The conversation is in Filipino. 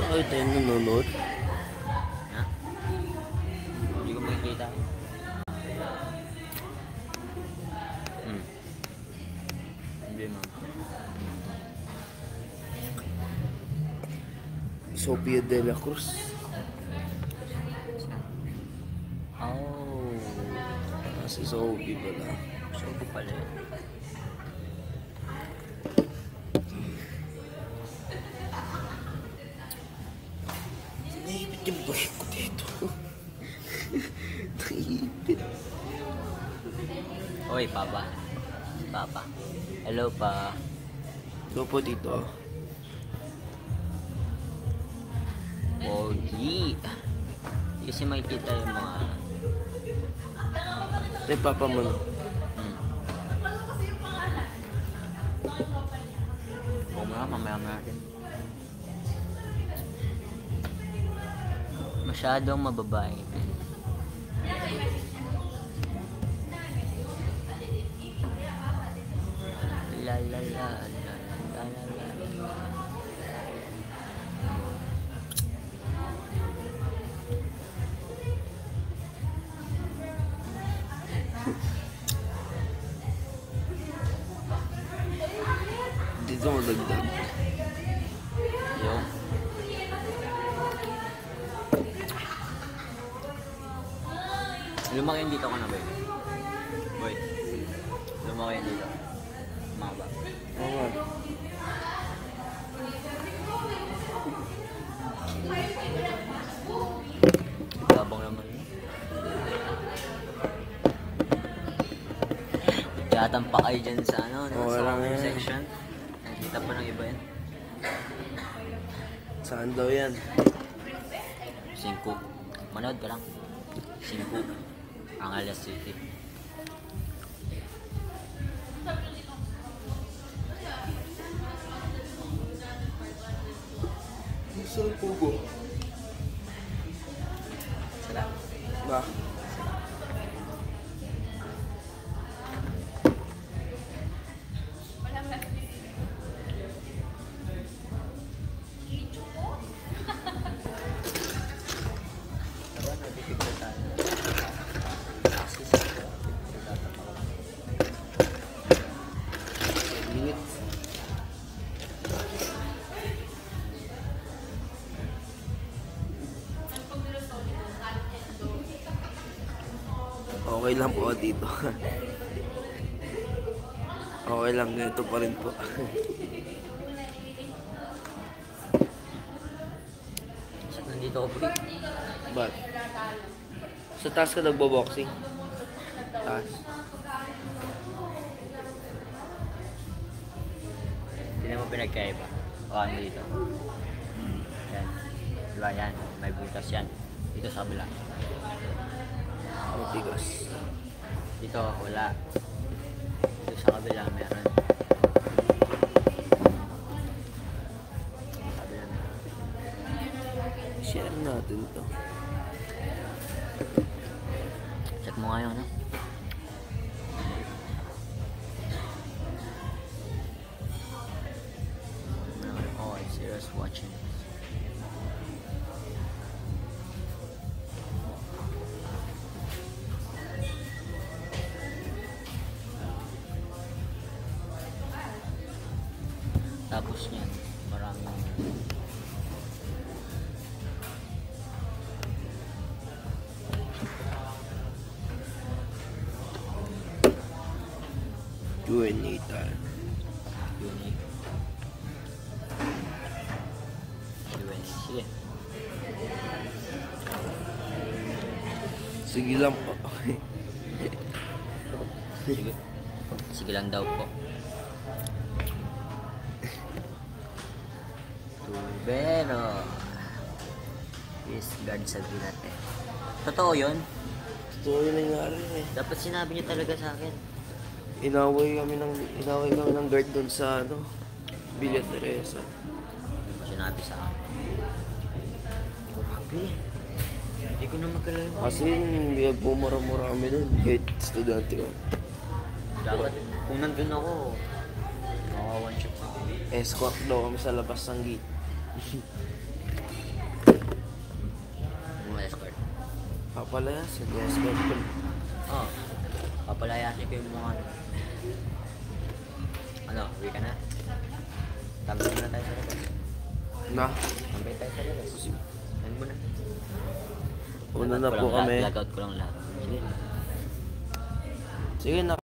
Ay, tayo nanonood. Ha? Hindi ko makikita. Hindi, ma'am. Sophia de la Cruz. Oh. Si Sophie pala. So, di pala yun. Naipit yung buhay ko dito. Naipit. Oy, Papa. Papa. Hello, Pa. Ito po dito. Pogi. Hindi kasi makikita yung mga... Ay, papa mo na. Oo nga, mamaya natin. Masyadong mababae. La la la la la la la. Dito mo dagdag. Yo. Lumaki yung dito ka na, boy. Boy. Lumaki yung dito. Maba. Oo nga. Gabang naman yun. Tatampak kayo dyan sa ano, no? Oo, Sa lang comment yan. section. Nakikita pa ng iba yan. Saan daw yan? 5. Manood ka lang. 5. Angeles City. Saan po ko? Sarap. Ba? Diba, nabibigla tayo. Kasi sa Limit. Okay lang po dito. Okay lang, ganito pa rin po. nandito ako, bro. Ba't? Sa taas ka nagbo-boxing? Taas. Hindi naman pinagkaiba. O ano dito? Yan. Diba yan? May butas yan. Dito sa kabila. Matigas. Dito wala. Dito sa kabila meron. Sa kabila meron. Share natin to. Check mo nga yung ano. Oh, I'm serious watching. Tapos niyan, maraming Q&A tayo. unique. Sige. Sige lang po. Sige. Sige lang daw po. Tubero. Is guard sa natin. Totoo yun? Totoo yung nangyari eh. Dapat sinabi niyo talaga sa akin. Inaway kami ng guard doon sa ano, Villa Teresa. Sinabi sa akin. Grabe. Hindi ko na magkalayo. Kasi bumura-mura kami doon. Kahit estudyante ko. Dapat, kung nandun ako, maka one shot. Escort daw kami sa labas ng gate. Papalayasin, yes, God. Oo. Oh, papalayasin ko yung mga ano, uwi ka na. Tambay muna tayo sa labas. Na, Tambay tayo sa labas. Yan muna. una na po kami. Lagout ko lang lahat. Sige. Sige na.